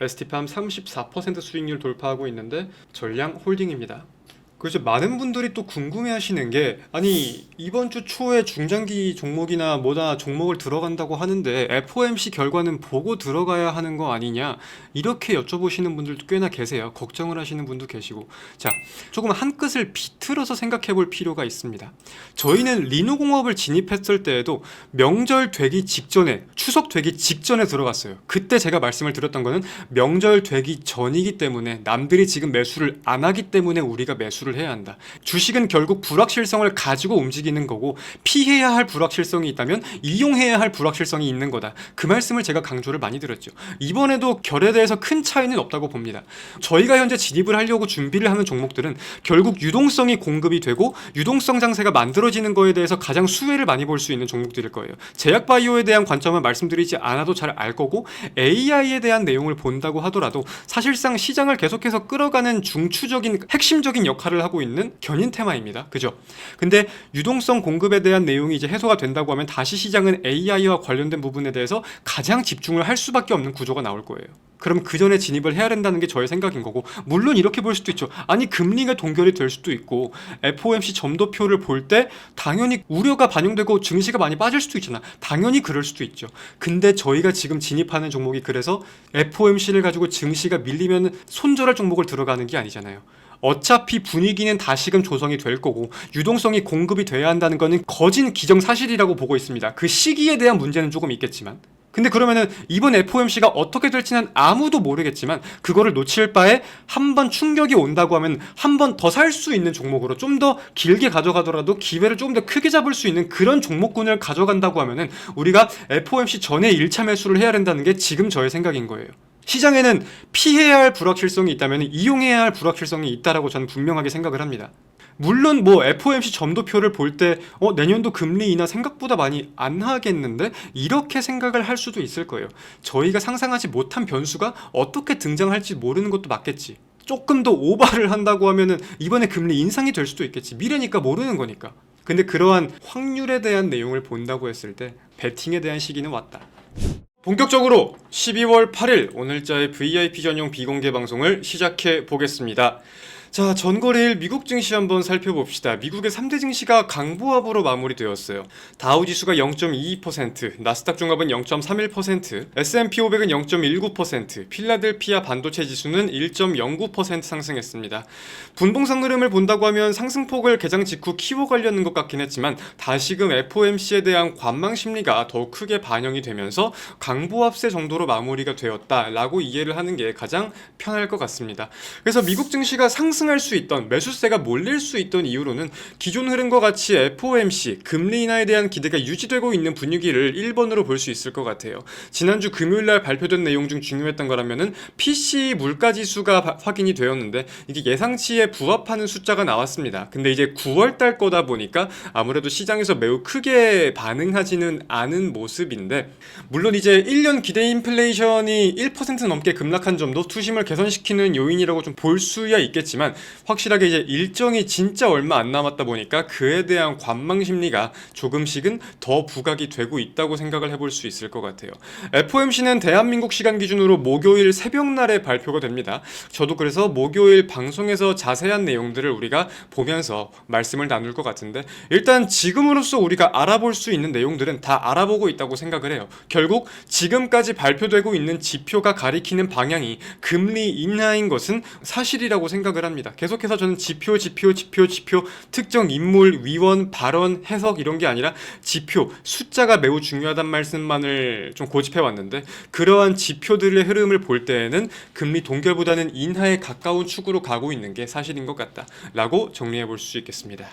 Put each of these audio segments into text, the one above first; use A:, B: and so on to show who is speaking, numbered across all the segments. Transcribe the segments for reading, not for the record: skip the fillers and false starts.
A: ST팜 34% 수익률 돌파하고 있는데 전량 홀딩입니다. 그래서 많은 분들이 또 궁금해하시는 게, 아니 이번 주 초에 중장기 종목이나 뭐다 종목을 들어간다고 하는데 FOMC 결과는 보고 들어가야 하는 거 아니냐, 이렇게 여쭤보시는 분들도 꽤나 계세요. 걱정을 하시는 분도 계시고. 자, 조금 한 끗을 비틀어서 생각해 볼 필요가 있습니다. 저희는 리누공업을 진입했을 때에도 명절 되기 직전에, 추석 되기 직전에 들어갔어요. 그때 제가 말씀을 드렸던 거는 명절 되기 전이기 때문에, 남들이 지금 매수를 안 하기 때문에 우리가 매수를 해야 한다. 주식은 결국 불확실성을 가지고 움직이는 거고, 피해야 할 불확실성이 있다면 이용해야 할 불확실성이 있는 거다. 그 말씀을 제가 강조를 많이 드렸죠. 이번에도 결에 대해서 큰 차이는 없다고 봅니다. 저희가 현재 진입을 하려고 준비를 하는 종목들은 결국 유동성이 공급이 되고 유동성 장세가 만들어지는 거에 대해서 가장 수혜를 많이 볼 수 있는 종목들일 거예요. 제약바이오에 대한 관점은 말씀드리지 않아도 잘 알 거고, AI에 대한 내용을 본다고 하더라도 사실상 시장을 계속해서 끌어가는 중추적인 핵심적인 역할을 하고 있는 견인 테마입니다. 그죠? 근데 유동성 공급에 대한 내용이 이제 해소가 된다고 하면 다시 시장은 AI와 관련된 부분에 대해서 가장 집중을 할 수밖에 없는 구조가 나올 거예요. 그럼 그 전에 진입을 해야 된다는 게 저의 생각인 거고, 물론 이렇게 볼 수도 있죠. 아니 금리가 동결이 될 수도 있고, FOMC 점도표를 볼 때 당연히 우려가 반영되고 증시가 많이 빠질 수도 있잖아. 당연히 그럴 수도 있죠. 근데 저희가 지금 진입하는 종목이 그래서 FOMC를 가지고 증시가 밀리면 손절할 종목을 들어가는 게 아니잖아요. 어차피 분위기는 다시금 조성이 될 거고 유동성이 공급이 돼야 한다는 것은 거진 기정사실이라고 보고 있습니다. 그 시기에 대한 문제는 조금 있겠지만, 근데 그러면은 이번 FOMC가 어떻게 될지는 아무도 모르겠지만, 그거를 놓칠 바에 한 번 충격이 온다고 하면 한 번 더 살 수 있는 종목으로 좀 더 길게 가져가더라도 기회를 조금 더 크게 잡을 수 있는 그런 종목군을 가져간다고 하면은 우리가 FOMC 전에 1차 매수를 해야 된다는 게 지금 저의 생각인 거예요. 시장에는 피해야 할 불확실성이 있다면 이용해야 할 불확실성이 있다라고 저는 분명하게 생각을 합니다. 물론 뭐 FOMC 점도표를 볼 때 내년도 금리 인하 생각보다 많이 안 하겠는데, 이렇게 생각을 할 수도 있을 거예요. 저희가 상상하지 못한 변수가 어떻게 등장할지 모르는 것도 맞겠지. 조금 더 오버를 한다고 하면은 이번에 금리 인상이 될 수도 있겠지. 미래니까 모르는 거니까. 근데 그러한 확률에 대한 내용을 본다고 했을 때 베팅에 대한 시기는 왔다. 본격적으로 12월 8일 오늘자의 VIP 전용 비공개 방송을 시작해 보겠습니다. 자, 전거래일 미국 증시 한번 살펴봅시다. 미국의 3대 증시가 강보합으로 마무리되었어요. 다우지수가 0.22%, 나스닥 종합은 0.31%, S&P 500은 0.19%, 필라델피아 반도체 지수는 1.09% 상승했습니다. 분봉상 흐름을 본다고 하면 상승폭을 개장 직후 키워가려는 것 같긴 했지만, 다시금 FOMC에 대한 관망 심리가 더욱 크게 반영이 되면서 강보합세 정도로 마무리가 되었다라고 이해를 하는 게 가장 편할 것 같습니다. 그래서 미국 증시가 상승할 수 있던, 매수세가 몰릴 수 있던 이유로는 기존 흐름과 같이 FOMC 금리 인하에 대한 기대가 유지되고 있는 분위기를 1번으로 볼 수 있을 것 같아요. 지난주 금요일날 발표된 내용 중 중요했던 거라면은 PCE 물가지수가 확인이 되었는데 이게 예상치에 부합하는 숫자가 나왔습니다. 근데 이제 9월달 거다 보니까 아무래도 시장에서 매우 크게 반응하지는 않은 모습인데, 물론 이제 1년 기대 인플레이션이 1% 넘게 급락한 점도 투심을 개선시키는 요인이라고 좀 볼 수야 있겠지만, 확실하게 이제 일정이 진짜 얼마 안 남았다 보니까 그에 대한 관망 심리가 조금씩은 더 부각이 되고 있다고 생각을 해볼 수 있을 것 같아요. FOMC는 대한민국 시간 기준으로 목요일 새벽날에 발표가 됩니다. 저도 그래서 목요일 방송에서 자세한 내용들을 우리가 보면서 말씀을 나눌 것 같은데, 일단 지금으로서 우리가 알아볼 수 있는 내용들은 다 알아보고 있다고 생각을 해요. 결국 지금까지 발표되고 있는 지표가 가리키는 방향이 금리 인하인 것은 사실이라고 생각을 합니다. 계속해서 저는 지표 특정 인물, 위원, 발언, 해석 이런 게 아니라 지표, 숫자가 매우 중요하단 말씀만을 좀 고집해 왔는데, 그러한 지표들의 흐름을 볼 때에는 금리 동결보다는 인하에 가까운 축으로 가고 있는 게 사실인 것 같다 라고 정리해 볼 수 있겠습니다.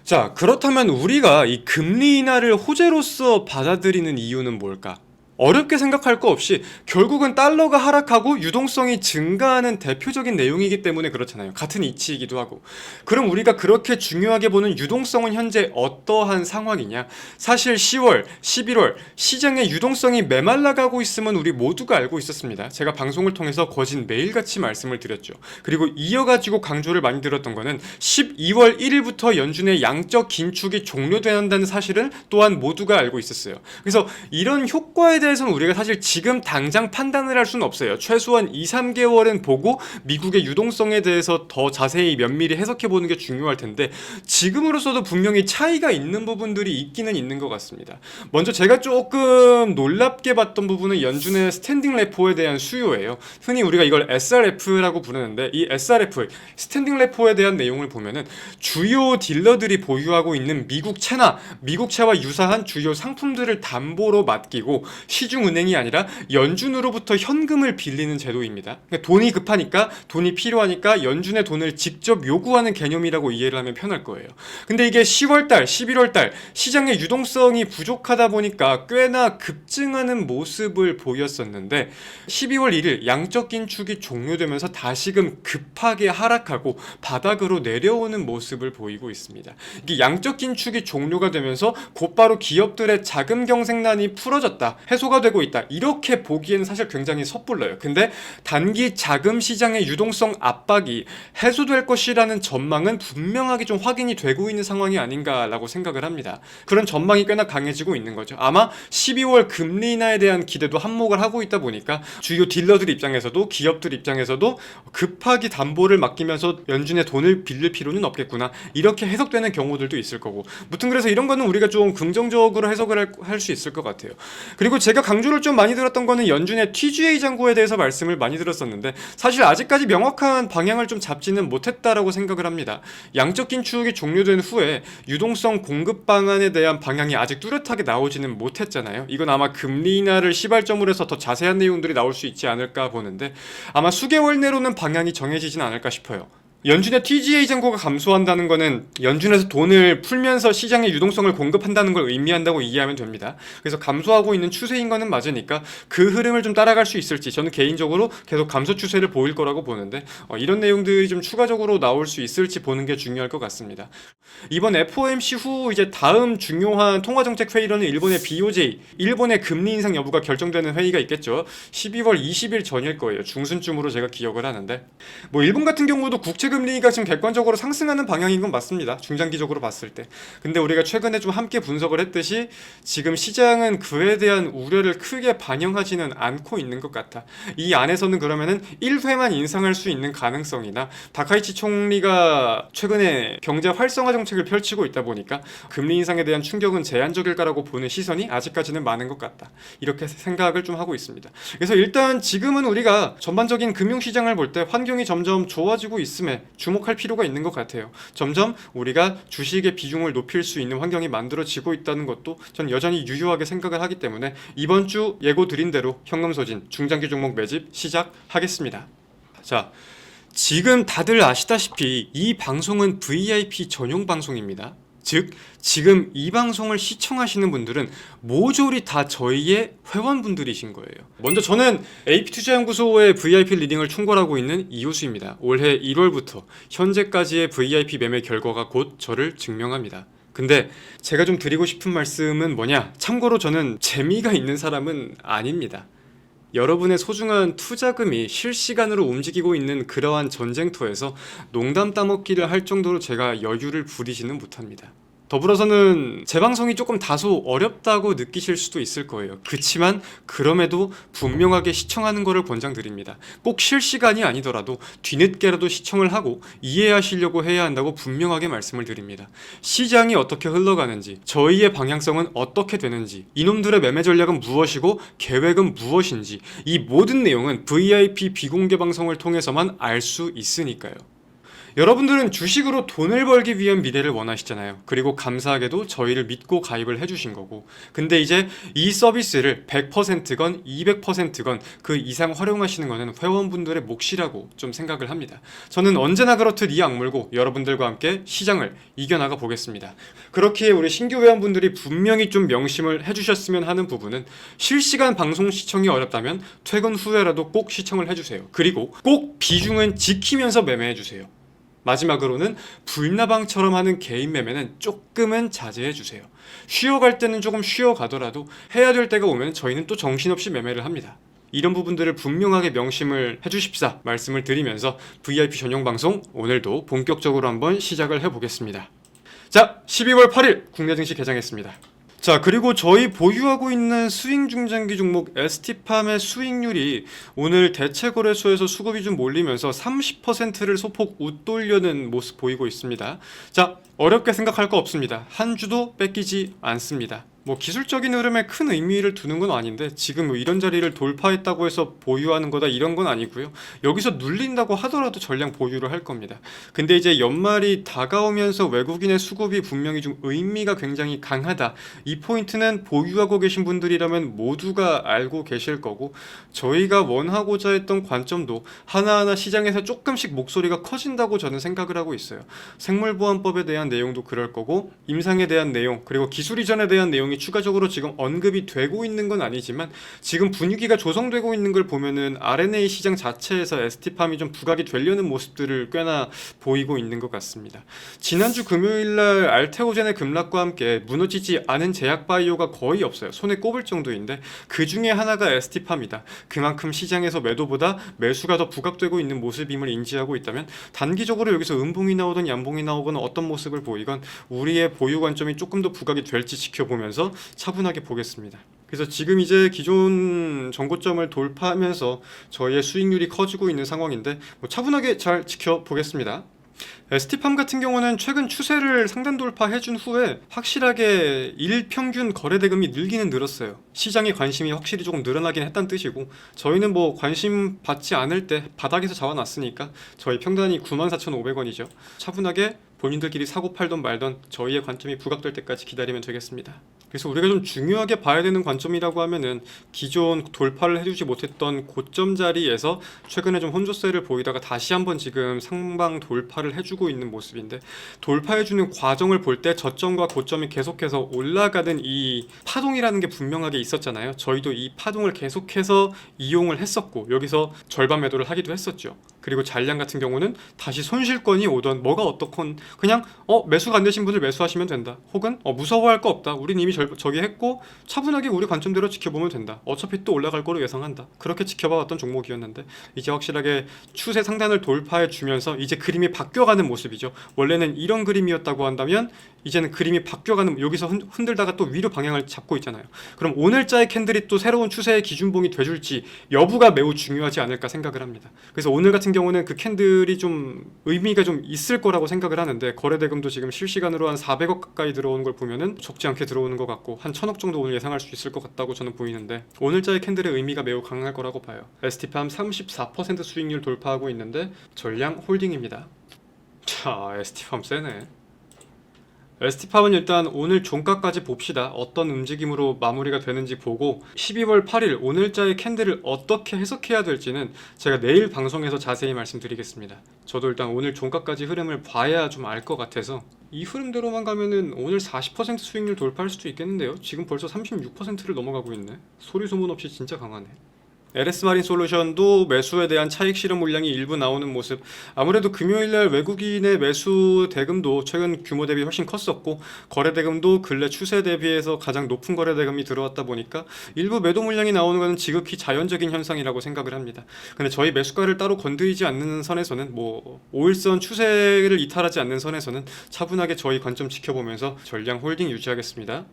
A: 자, 그렇다면 우리가 이 금리 인하를 호재로서 받아들이는 이유는 뭘까? 어렵게 생각할 거 없이 결국은 달러가 하락하고 유동성이 증가하는 대표적인 내용이기 때문에 그렇잖아요. 같은 이치이기도 하고. 그럼 우리가 그렇게 중요하게 보는 유동성은 현재 어떠한 상황이냐? 사실 10월, 11월 시장의 유동성이 메말라가고 있음은 우리 모두가 알고 있었습니다. 제가 방송을 통해서 거진 매일같이 말씀을 드렸죠. 그리고 이어가지고 강조를 많이 드렸던 거는 12월 1일부터 연준의 양적 긴축이 종료된다는 사실은 또한 모두가 알고 있었어요. 그래서 이런 효과에 대해서는 우리가 사실 지금 당장 판단을 할 수는 없어요. 최소한 2, 3개월은 보고 미국의 유동성에 대해서 더 자세히 면밀히 해석해보는 게 중요할 텐데 지금으로서도 분명히 차이가 있는 부분들이 있기는 있는 것 같습니다. 먼저 제가 조금 놀랍게 봤던 부분은 연준의 스탠딩 레포에 대한 수요예요. 흔히 우리가 이걸 SRF라고 부르는데 이 SRF, 스탠딩 레포에 대한 내용을 보면은 주요 딜러들이 보유하고 있는 미국 채나 미국 채와 유사한 주요 상품들을 담보로 맡기고 시중은행이 아니라 연준으로부터 현금을 빌리는 제도입니다. 그러니까 돈이 급하니까, 돈이 필요하니까 연준의 돈을 직접 요구하는 개념이라고 이해를 하면 편할 거예요. 근데 이게 10월달, 11월달 시장의 유동성이 부족하다 보니까 꽤나 급증하는 모습을 보였었는데 12월 1일 양적 긴축이 종료되면서 다시금 급하게 하락하고 바닥으로 내려오는 모습을 보이고 있습니다. 이게 양적 긴축이 종료가 되면서 곧바로 기업들의 자금 경색난이 풀어졌다, 해소가 되고 있다, 이렇게 보기에는 사실 굉장히 섣불러요. 근데 단기 자금 시장의 유동성 압박이 해소될 것이라는 전망은 분명하게 좀 확인이 되고 있는 상황이 아닌가라고 생각을 합니다. 그런 전망이 꽤나 강해지고 있는 거죠. 아마 12월 금리 인하에 대한 기대도 한몫을 하고 있다 보니까 주요 딜러들 입장에서도 기업들 입장에서도 급하게 담보를 맡기면서 연준에 돈을 빌릴 필요는 없겠구나, 이렇게 해석되는 경우들도 있을 거고, 무튼 그래서 이런 거는 우리가 좀 긍정적으로 해석을 할 수 있을 것 같아요. 그리고 제가 강조를 좀 많이 들었던 거는 연준의 TGA 잔고에 대해서 말씀을 많이 들었었는데 사실 아직까지 명확한 방향을 좀 잡지는 못했다라고 생각을 합니다. 양적 긴축이 종료된 후에 유동성 공급 방안에 대한 방향이 아직 뚜렷하게 나오지는 못했잖아요. 이건 아마 금리 인하를 시발점으로 해서 더 자세한 내용들이 나올 수 있지 않을까 보는데 아마 수개월 내로는 방향이 정해지진 않을까 싶어요. 연준의 TGA 잔고가 감소한다는 것은 연준에서 돈을 풀면서 시장의 유동성을 공급한다는 걸 의미한다고 이해하면 됩니다. 그래서 감소하고 있는 추세인 것은 맞으니까 그 흐름을 좀 따라갈 수 있을지, 저는 개인적으로 계속 감소 추세를 보일 거라고 보는데 이런 내용들이 좀 추가적으로 나올 수 있을지 보는 게 중요할 것 같습니다. 이번 FOMC 후 이제 다음 중요한 통화정책 회의로는 일본의 BOJ, 일본의 금리 인상 여부가 결정되는 회의가 있겠죠. 12월 20일 전일 거예요. 중순쯤으로 제가 기억을 하는데 일본 같은 경우도 국채 금리가 지금 객관적으로 상승하는 방향인 건 맞습니다. 중장기적으로 봤을 때. 근데 우리가 최근에 좀 함께 분석을 했듯이 지금 시장은 그에 대한 우려를 크게 반영하지는 않고 있는 것 같아. 이 안에서는 그러면은 1회만 인상할 수 있는 가능성이나 다카이치 총리가 최근에 경제 활성화 정책을 펼치고 있다 보니까 금리 인상에 대한 충격은 제한적일까라고 보는 시선이 아직까지는 많은 것 같다, 이렇게 생각을 좀 하고 있습니다. 그래서 일단 지금은 우리가 전반적인 금융시장을 볼 때 환경이 점점 좋아지고 있음에 주목할 필요가 있는 것 같아요. 점점 우리가 주식의 비중을 높일 수 있는 환경이 만들어지고 있다는 것도 전 여전히 유효하게 생각을 하기 때문에 이번 주 예고 드린 대로 현금소진 중장기 종목 매집 시작하겠습니다. 자, 지금 다들 아시다시피 이 방송은 VIP 전용 방송입니다. 즉 지금 이 방송을 시청하시는 분들은 모조리 다 저희의 회원분들이신 거예요. 먼저 저는 AP투자연구소의 VIP 리딩을 총괄하고 있는 이호수입니다. 올해 1월부터 현재까지의 VIP 매매 결과가 곧 저를 증명합니다. 근데 제가 좀 드리고 싶은 말씀은 뭐냐, 참고로 저는 재미가 있는 사람은 아닙니다. 여러분의 소중한 투자금이 실시간으로 움직이고 있는 그러한 전쟁터에서 농담 따먹기를 할 정도로 제가 여유를 부리지는 못합니다. 더불어서는 제 방송이 조금 다소 어렵다고 느끼실 수도 있을 거예요. 그치만 그럼에도 분명하게 시청하는 것을 권장드립니다. 꼭 실시간이 아니더라도 뒤늦게라도 시청을 하고 이해하시려고 해야 한다고 분명하게 말씀을 드립니다. 시장이 어떻게 흘러가는지, 저희의 방향성은 어떻게 되는지, 이놈들의 매매 전략은 무엇이고 계획은 무엇인지, 이 모든 내용은 VIP 비공개 방송을 통해서만 알 수 있으니까요. 여러분들은 주식으로 돈을 벌기 위한 미래를 원하시잖아요. 그리고 감사하게도 저희를 믿고 가입을 해주신 거고, 근데 이제 이 서비스를 100%건 200%건 그 이상 활용하시는 것은 회원분들의 몫이라고 좀 생각을 합니다. 저는 언제나 그렇듯 이 악물고 여러분들과 함께 시장을 이겨나가 보겠습니다. 그렇기에 우리 신규 회원분들이 분명히 좀 명심을 해주셨으면 하는 부분은, 실시간 방송 시청이 어렵다면 퇴근 후에라도 꼭 시청을 해주세요. 그리고 꼭 비중은 지키면서 매매해주세요. 마지막으로는 불나방처럼 하는 개인 매매는 조금은 자제해주세요. 쉬어갈 때는 조금 쉬어가더라도 해야 될 때가 오면 저희는 또 정신없이 매매를 합니다. 이런 부분들을 분명하게 명심을 해주십사 말씀을 드리면서 VIP 전용 방송 오늘도 본격적으로 한번 시작을 해보겠습니다. 자, 12월 8일 국내 증시 개장했습니다. 자, 그리고 저희 보유하고 있는 스윙 중장기 종목 ST팜의 수익률이 오늘 대체 거래소에서 수급이 좀 몰리면서 30%를 소폭 웃돌려는 모습 보이고 있습니다. 자, 어렵게 생각할 거 없습니다. 한 주도 뺏기지 않습니다. 뭐 기술적인 흐름에 큰 의미를 두는 건 아닌데 지금 뭐 이런 자리를 돌파했다고 해서 보유하는 거다 이런 건 아니고요. 여기서 눌린다고 하더라도 전량 보유를 할 겁니다. 근데 이제 연말이 다가오면서 외국인의 수급이 분명히 좀 의미가 굉장히 강하다. 이 포인트는 보유하고 계신 분들이라면 모두가 알고 계실 거고, 저희가 원하고자 했던 관점도 하나하나 시장에서 조금씩 목소리가 커진다고 저는 생각을 하고 있어요. 생물보안법에 대한 내용도 그럴 거고, 임상에 대한 내용, 그리고 기술 이전에 대한 내용이 추가적으로 지금 언급이 되고 있는 건 아니지만 지금 분위기가 조성되고 있는 걸 보면은 R&A 시장 자체에서 ST팜이 좀 부각이 되려는 모습들을 꽤나 보이고 있는 것 같습니다. 지난주 금요일날 알테오젠의 급락과 함께 무너지지 않은 제약바이오가 거의 없어요. 손에 꼽을 정도인데 그 중에 하나가 ST팜이다. 그만큼 시장에서 매도보다 매수가 더 부각되고 있는 모습임을 인지하고 있다면 단기적으로 여기서 음봉이 나오든 양봉이 나오건 어떤 모습을 보이건 우리의 보유 관점이 조금 더 부각이 될지 지켜보면서 차분하게 보겠습니다. 그래서 지금 이제 기존 정고점을 돌파하면서 저희의 수익률이 커지고 있는 상황인데 차분하게 잘 지켜보겠습니다. ST팜 같은 경우는 최근 추세를 상단 돌파해준 후에 확실하게 일평균 거래대금이 늘기는 늘었어요. 시장의 관심이 확실히 조금 늘어나긴 했다는 뜻이고, 저희는 뭐 관심 받지 않을 때 바닥에서 잡아놨으니까 저희 평단이 94,500원이죠. 차분하게 본인들끼리 사고 팔던 말던 저희의 관점이 부각될 때까지 기다리면 되겠습니다. 그래서 우리가 좀 중요하게 봐야 되는 관점이라고 하면은 기존 돌파를 해주지 못했던 고점 자리에서 최근에 좀 혼조세를 보이다가 다시 한번 지금 상방 돌파를 해주고 있는 모습인데, 돌파해주는 과정을 볼 때 저점과 고점이 계속해서 올라가는 이 파동이라는 게 분명하게 있었잖아요. 저희도 이 파동을 계속해서 이용을 했었고 여기서 절반 매도를 하기도 했었죠. 그리고 잔량 같은 경우는 다시 손실권이 오던 뭐가 어떻건 그냥 매수가 안 되신 분들 매수하시면 된다. 혹은 무서워할 거 없다. 우린 이미 저기 했고 차분하게 우리 관점대로 지켜보면 된다. 어차피 또 올라갈 거로 예상한다. 그렇게 지켜봐왔던 종목이었는데 이제 확실하게 추세 상단을 돌파해 주면서 이제 그림이 바뀌어가는 모습이죠. 원래는 이런 그림이었다고 한다면 이제는 그림이 바뀌어가는, 여기서 흔들다가 또 위로 방향을 잡고 있잖아요. 그럼 오늘자의 캔들이 또 새로운 추세의 기준봉이 돼줄지 여부가 매우 중요하지 않을까 생각을 합니다. 그래서 오늘 같은 경우는 그 캔들이 좀 의미가 좀 있을 거라고 생각을 하는데, 거래대금도 지금 실시간으로 한 400억 가까이 들어오는 걸 보면은 적지 않게 들어오는 것 같고 한 1000억 정도 오늘 예상할 수 있을 것 같다고 저는 보이는데, 오늘자의 캔들의 의미가 매우 강할 거라고 봐요. ST팜 34% 수익률 돌파하고 있는데 전량 홀딩입니다. 자, ST팜 세네. ST팜은 일단 오늘 종가까지 봅시다. 어떤 움직임으로 마무리가 되는지 보고 12월 8일 오늘자의 캔들을 어떻게 해석해야 될지는 제가 내일 방송에서 자세히 말씀드리겠습니다. 저도 일단 오늘 종가까지 흐름을 봐야 좀 알 것 같아서, 이 흐름대로만 가면은 오늘 40% 수익률 돌파할 수도 있겠는데요. 지금 벌써 36%를 넘어가고 있네. 소리 소문 없이 진짜 강하네. LS마린 솔루션도 매수에 대한 차익 실현 물량이 일부 나오는 모습. 아무래도 금요일날 외국인의 매수 대금도 최근 규모 대비 훨씬 컸었고 거래 대금도 근래 추세 대비해서 가장 높은 거래 대금이 들어왔다 보니까 일부 매도 물량이 나오는 것은 지극히 자연적인 현상이라고 생각을 합니다. 근데 저희 매수가를 따로 건드리지 않는 선에서는, 뭐 5일선 추세를 이탈하지 않는 선에서는 차분하게 저희 관점 지켜보면서 전량 홀딩 유지하겠습니다.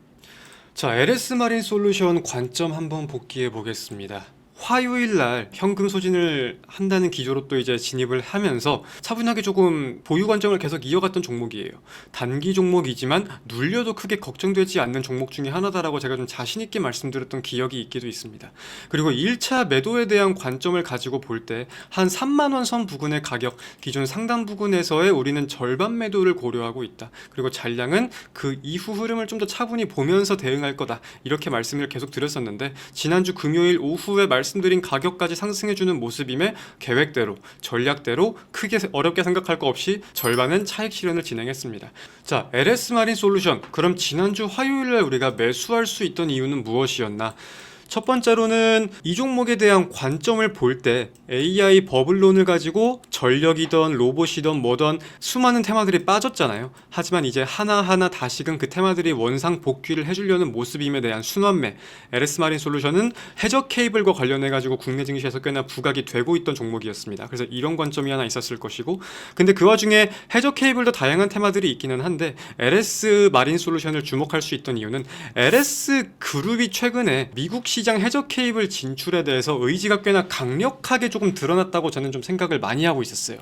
A: 자, LS마린 솔루션 관점 한번 복귀해 보겠습니다. 화요일날 현금 소진을 한다는 기조로 또 이제 진입을 하면서 차분하게 조금 보유 관점을 계속 이어갔던 종목이에요. 단기 종목이지만 눌려도 크게 걱정되지 않는 종목 중에 하나다라고 제가 좀 자신있게 말씀드렸던 기억이 있기도 있습니다. 그리고 1차 매도에 대한 관점을 가지고 볼 때 한 3만원 선 부근의 가격, 기존 상단 부근에서의 우리는 절반 매도를 고려하고 있다. 그리고 잔량은 그 이후 흐름을 좀 더 차분히 보면서 대응할 거다. 이렇게 말씀을 계속 드렸었는데, 지난주 금요일 오후에 말씀드린 가격까지 상승해주는 모습임에 계획대로 전략대로 크게 어렵게 생각할 거 없이 절반은 차익 실현을 진행했습니다. 자, LS마린 솔루션, 그럼 지난주 화요일날 우리가 매수할 수 있던 이유는 무엇이었나? 첫 번째로는 이 종목에 대한 관점을 볼 때 AI 버블론을 가지고 전력이던 로봇이던 뭐던 수많은 테마들이 빠졌잖아요. 하지만 이제 하나하나 다시금 그 테마들이 원상 복귀를 해주려는 모습임에 대한 순환매. LS마린솔루션은 해저 케이블과 관련해 가지고 국내 증시에서 꽤나 부각이 되고 있던 종목이었습니다. 그래서 이런 관점이 하나 있었을 것이고, 근데 그 와중에 해저 케이블도 다양한 테마들이 있기는 한데 LS마린솔루션을 주목할 수 있던 이유는 LS 그룹이 최근에 미국 시장 해저 케이블 진출에 대해서 의지가 꽤나 강력하게 조금 드러났다고 저는 좀 생각을 많이 하고 있었어요.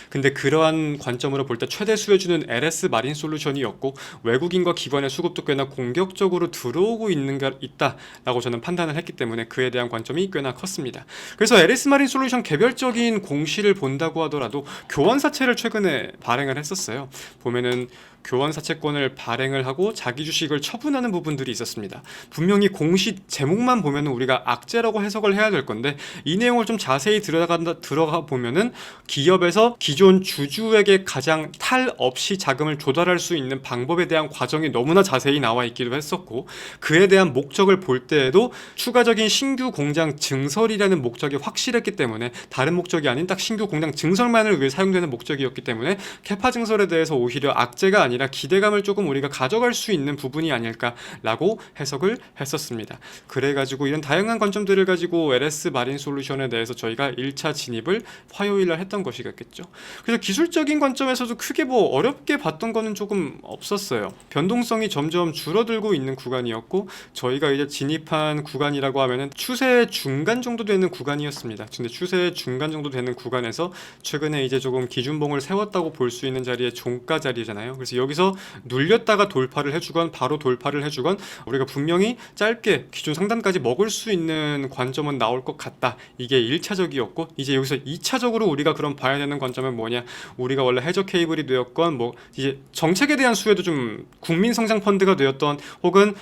A: 근데 그러한 관점으로 볼 때 최대 수혜주는 LS마린솔루션이었고 외국인과 기관의 수급도 꽤나 공격적으로 들어오고 있다라고 저는 판단을 했기 때문에 그에 대한 관점이 꽤나 컸습니다. 그래서 LS마린솔루션 개별적인 공시를 본다고 하더라도 교환사채를 최근에 발행을 했었어요. 보면은 교환사채권을 발행을 하고 자기 주식을 처분하는 부분들이 있었습니다. 분명히 공시 제목만 보면은 우리가 악재라고 해석을 해야 될 건데 이 내용을 좀 자세히 들어가 보면은 기업에서 기존 주주에게 가장 탈 없이 자금을 조달할 수 있는 방법에 대한 과정이 너무나 자세히 나와 있기도 했었고, 그에 대한 목적을 볼 때에도 추가적인 신규 공장 증설이라는 목적이 확실했기 때문에 다른 목적이 아닌 딱 신규 공장 증설만을 위해 사용되는 목적이었기 때문에 캐파 증설에 대해서 오히려 악재가 아니라 기대감을 조금 우리가 가져갈 수 있는 부분이 아닐까라고 해석을 했었습니다. 그래가지고 이런 다양한 관점들을 가지고 LS마린솔루션에 대해서 저희가 1차 진입을 화요일날 했던 것이겠죠. 그래서 기술적인 관점에서도 크게 뭐 어렵게 봤던 거는 조금 없었어요. 변동성이 점점 줄어들고 있는 구간이었고 저희가 이제 진입한 구간이라고 하면은 추세 중간 정도 되는 구간이었습니다. 근데 추세 중간 정도 되는 구간에서 최근에 이제 조금 기준봉을 세웠다고 볼 수 있는 자리에 종가 자리잖아요. 그래서 여기서 눌렸다가 돌파를 해주건 바로 돌파를 해주건 우리가 분명히 짧게 기존 상단까지 먹을 수 있는 관점은 나올 것 같다. 이게 1차적이었고 이제 여기서 2차적으로 우리가 그럼 봐야 되는 관점은 뭐냐, 우리가 원래 해저 케이블이 되었건 뭐 이제 정책에 대한 수혜도 좀 국민 성장 펀드가 되었던 혹은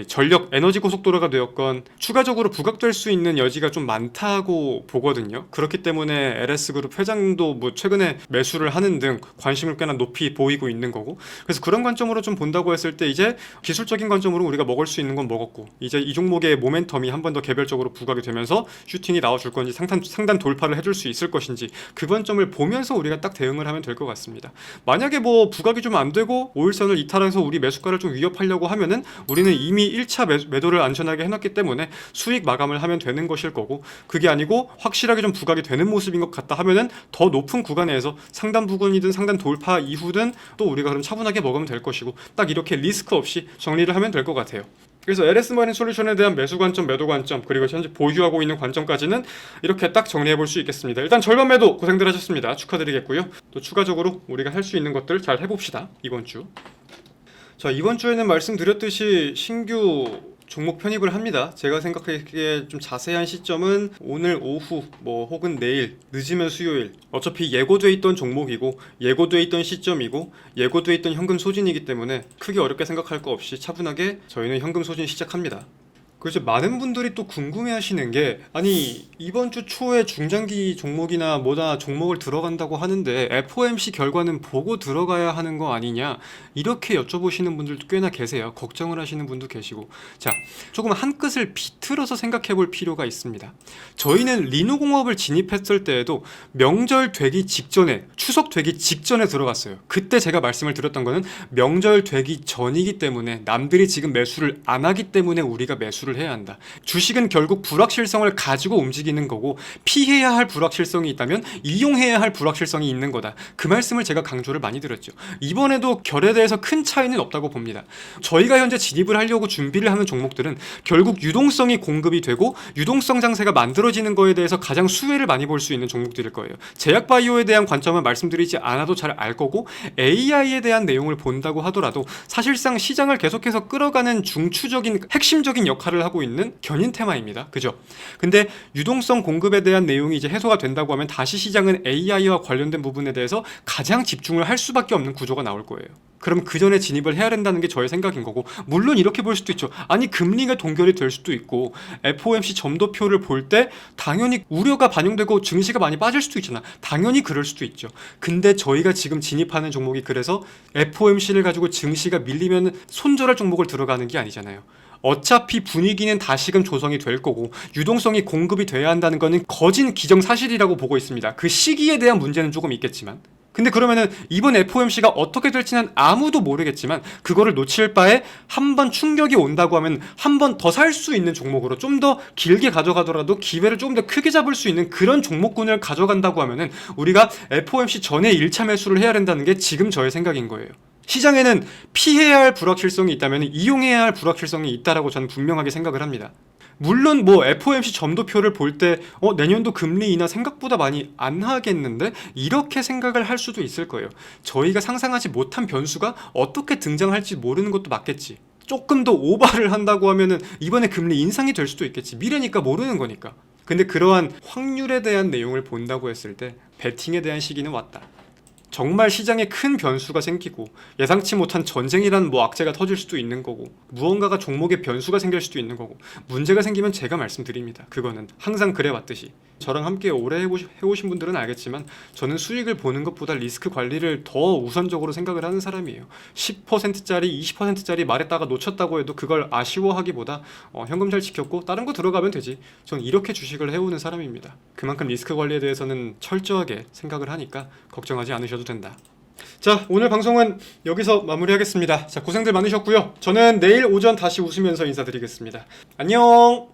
A: 전력 에너지 고속도로가 되었건 추가적으로 부각될 수 있는 여지가 좀 많다고 보거든요. 그렇기 때문에 LS그룹 회장도 뭐 최근에 매수를 하는 등 관심을 꽤나 높이 보이고 있는 거고, 그래서 그런 관점으로 좀 본다고 했을 때 이제 기술적인 관점으로 우리가 먹을 수 있는 건 먹었고 이제 이 종목의 모멘텀이 한 번 더 개별적으로 부각이 되면서 슈팅이 나와줄 건지 상단 돌파를 해줄 수 있을 것인지 그 관점을 보면서 우리가 딱 대응을 하면 될 것 같습니다. 만약에 뭐 부각이 좀 안 되고 5일선을 이탈해서 우리 매수가를 좀 위협하려고 하면은 우리는 이미 1차 매도를 안전하게 해놨기 때문에 수익 마감을 하면 되는 것일 거고, 그게 아니고 확실하게 좀 부각이 되는 모습인 것 같다 하면은 더 높은 구간에서 상단 부근이든 상단 돌파 이후든 또 우리가 그럼 차분하게 먹으면 될 것이고 딱 이렇게 리스크 없이 정리를 하면 될 것 같아요. 그래서 LS마린솔루션에 대한 매수 관점, 매도 관점, 그리고 현재 보유하고 있는 관점까지는 이렇게 딱 정리해 볼 수 있겠습니다. 일단 절반 매도 고생들 하셨습니다. 축하드리겠고요. 또 추가적으로 우리가 할 수 있는 것들 잘 해봅시다. 이번 주. 자, 이번 주에는 말씀드렸듯이 신규 종목 편입을 합니다. 제가 생각하기에 좀 자세한 시점은 오늘 오후 뭐 혹은 내일 늦으면 수요일, 어차피 예고돼 있던 종목이고 예고돼 있던 시점이고 예고돼 있던 현금 소진이기 때문에 크게 어렵게 생각할 거 없이 차분하게 저희는 현금 소진 시작합니다. 그래서 많은 분들이 또 궁금해하시는 게, 아니 이번 주 초에 중장기 종목이나 뭐다 종목을 들어간다고 하는데 FOMC 결과는 보고 들어가야 하는 거 아니냐, 이렇게 여쭤보시는 분들도 꽤나 계세요. 걱정을 하시는 분도 계시고. 자, 조금 한 끗을 비틀어서 생각해 볼 필요가 있습니다. 저희는 리노공업을 진입했을 때에도 명절 되기 직전에, 추석 되기 직전에 들어갔어요. 그때 제가 말씀을 드렸던 거는 명절 되기 전이기 때문에 남들이 지금 매수를 안 하기 때문에 우리가 매수를 해야 한다. 주식은 결국 불확실성을 가지고 움직이는 거고 피해야 할 불확실성이 있다면 이용해야 할 불확실성이 있는 거다. 그 말씀을 제가 강조를 많이 드렸죠. 이번에도 결에 대해서 큰 차이는 없다고 봅니다. 저희가 현재 진입을 하려고 준비를 하는 종목들은 결국 유동성이 공급이 되고 유동성 장세가 만들어지는 거에 대해서 가장 수혜를 많이 볼 수 있는 종목들일 거예요. 제약바이오에 대한 관점은 말씀드리지 않아도 잘 알 거고 AI에 대한 내용을 본다고 하더라도 사실상 시장을 계속해서 끌어가는 중추적인 핵심적인 역할을 하고 있는 견인 테마입니다. 그죠? 근데 유동성 공급에 대한 내용이 이제 해소가 된다고 하면 다시 시장은 AI와 관련된 부분에 대해서 가장 집중을 할 수밖에 없는 구조가 나올 거예요. 그럼 그 전에 진입을 해야 된다는 게 저의 생각인 거고, 물론 이렇게 볼 수도 있죠. 아니 금리가 동결이 될 수도 있고 FOMC 점도표를 볼 때 당연히 우려가 반영되고 증시가 많이 빠질 수도 있잖아. 당연히 그럴 수도 있죠. 근데 저희가 지금 진입하는 종목이 그래서 FOMC를 가지고 증시가 밀리면 손절할 종목을 들어가는 게 아니잖아요. 어차피 분위기는 다시금 조성이 될 거고 유동성이 공급이 돼야 한다는 거는 거진 기정사실이라고 보고 있습니다. 그 시기에 대한 문제는 조금 있겠지만, 근데 그러면은 이번 FOMC가 어떻게 될지는 아무도 모르겠지만 그거를 놓칠 바에 한 번 충격이 온다고 하면 한 번 더 살 수 있는 종목으로 좀 더 길게 가져가더라도 기회를 조금 더 크게 잡을 수 있는 그런 종목군을 가져간다고 하면은 우리가 FOMC 전에 1차 매수를 해야 된다는 게 지금 저의 생각인 거예요. 시장에는 피해야 할 불확실성이 있다면 이용해야 할 불확실성이 있다라고 저는 분명하게 생각을 합니다. 물론 뭐 FOMC 점도표를 볼 때 내년도 금리 인하 생각보다 많이 안 하겠는데 이렇게 생각을 할 수도 있을 거예요. 저희가 상상하지 못한 변수가 어떻게 등장할지 모르는 것도 맞겠지. 조금 더 오버를 한다고 하면은 이번에 금리 인상이 될 수도 있겠지. 미래니까 모르는 거니까. 근데 그러한 확률에 대한 내용을 본다고 했을 때 베팅에 대한 시기는 왔다. 정말 시장에 큰 변수가 생기고 예상치 못한 전쟁이란 뭐 악재가 터질 수도 있는 거고 무언가가 종목에 변수가 생길 수도 있는 거고 문제가 생기면 제가 말씀드립니다. 그거는 항상 그래왔듯이 저랑 함께 오래 해오신 분들은 알겠지만 저는 수익을 보는 것보다 리스크 관리를 더 우선적으로 생각을 하는 사람이에요. 10%짜리 20%짜리 말했다가 놓쳤다고 해도 그걸 아쉬워하기보다 현금 잘 지켰고 다른 거 들어가면 되지. 전 이렇게 주식을 해오는 사람입니다. 그만큼 리스크 관리에 대해서는 철저하게 생각을 하니까 걱정하지 않으셔도 된다. 자, 오늘 방송은 여기서 마무리하겠습니다. 자, 고생들 많으셨고요. 저는 내일 오전 다시 웃으면서 인사드리겠습니다. 안녕.